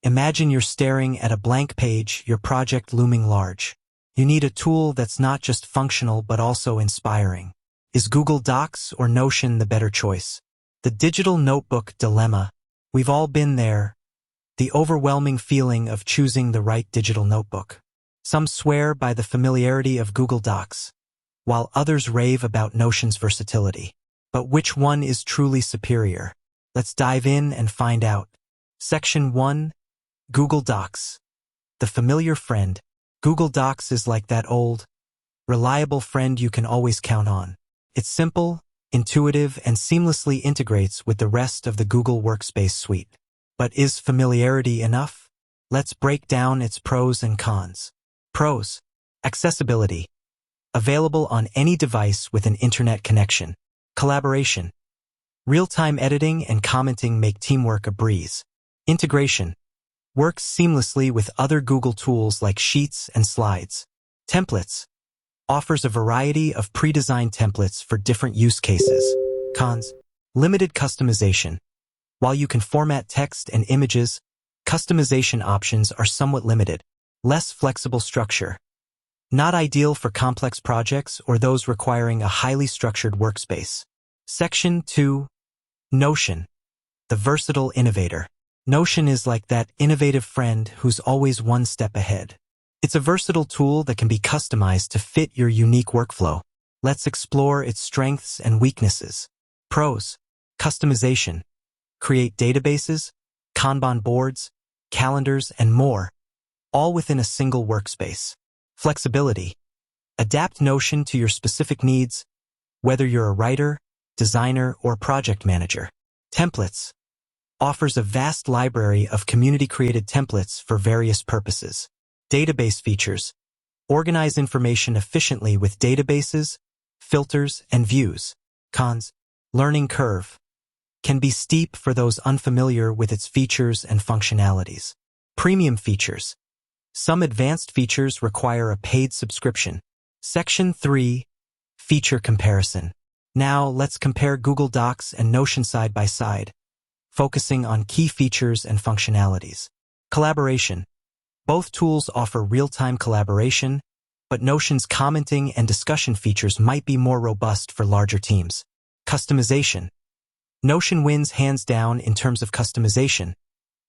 Imagine you're staring at a blank page, your project looming large. You need a tool that's not just functional but also inspiring. Is Google Docs or Notion the better choice? The digital notebook dilemma. We've all been there. The overwhelming feeling of choosing the right digital notebook. Some swear by the familiarity of Google Docs, while others rave about Notion's versatility. But which one is truly superior? Let's dive in and find out. Section 1. Google Docs. The familiar friend. Google Docs is like that old, reliable friend you can always count on. It's simple, intuitive, and seamlessly integrates with the rest of the Google Workspace suite. But is familiarity enough? Let's break down its pros and cons. Pros. Accessibility. Available on any device with an internet connection. Collaboration. Real-time editing and commenting make teamwork a breeze. Integration. Works seamlessly with other Google tools like Sheets and Slides. Templates. Offers a variety of pre-designed templates for different use cases. Cons. Limited customization. While you can format text and images, customization options are somewhat limited. Less flexible structure. Not ideal for complex projects or those requiring a highly structured workspace. Section 2. Notion. The versatile innovator. Notion is like that innovative friend who's always one step ahead. It's a versatile tool that can be customized to fit your unique workflow. Let's explore its strengths and weaknesses. Pros. Customization. Create databases, Kanban boards, calendars, and more, all within a single workspace. Flexibility. Adapt Notion to your specific needs, whether you're a writer, designer, or project manager. Templates. Offers a vast library of community-created templates for various purposes. Database features. Organize information efficiently with databases, filters, and views. Cons. Learning curve. Can be steep for those unfamiliar with its features and functionalities. Premium features. Some advanced features require a paid subscription. Section 3. Feature comparison. Now let's compare Google Docs and Notion side by side, focusing on key features and functionalities. Collaboration. Both tools offer real-time collaboration, but Notion's commenting and discussion features might be more robust for larger teams. Customization. Notion wins hands down in terms of customization,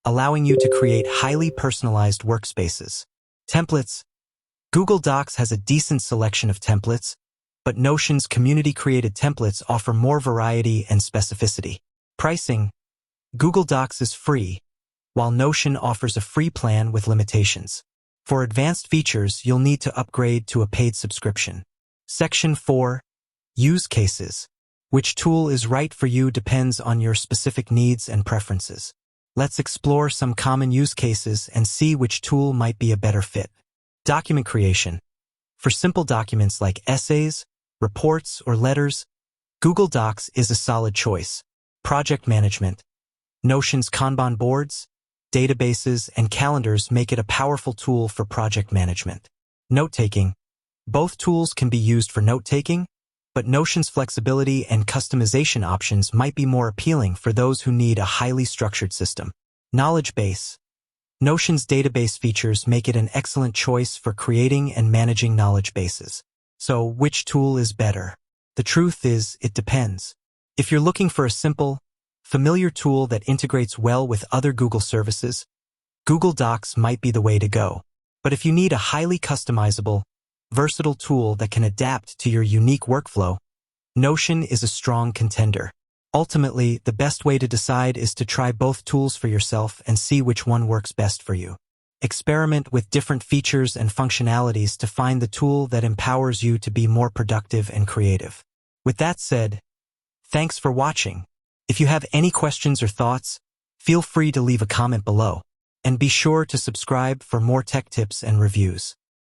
allowing you to create highly personalized workspaces. Templates. Google Docs has a decent selection of templates, but Notion's community-created templates offer more variety and specificity. Pricing. Google Docs is free, while Notion offers a free plan with limitations. For advanced features, you'll need to upgrade to a paid subscription. Section 4. Use cases. Which tool is right for you depends on your specific needs and preferences. Let's explore some common use cases and see which tool might be a better fit. Document creation. For simple documents like essays, reports, or letters, Google Docs is a solid choice. Project management. Notion's Kanban boards, databases, and calendars make it a powerful tool for project management. Note-taking. Both tools can be used for note-taking, but Notion's flexibility and customization options might be more appealing for those who need a highly structured system. Knowledge base. Notion's database features make it an excellent choice for creating and managing knowledge bases. So, which tool is better? The truth is, it depends. If you're looking for a simple, familiar tool that integrates well with other Google services, Google Docs might be the way to go. But if you need a highly customizable, versatile tool that can adapt to your unique workflow, Notion is a strong contender. Ultimately, the best way to decide is to try both tools for yourself and see which one works best for you. Experiment with different features and functionalities to find the tool that empowers you to be more productive and creative. With that said, thanks for watching. If you have any questions or thoughts, feel free to leave a comment below, and be sure to subscribe for more tech tips and reviews.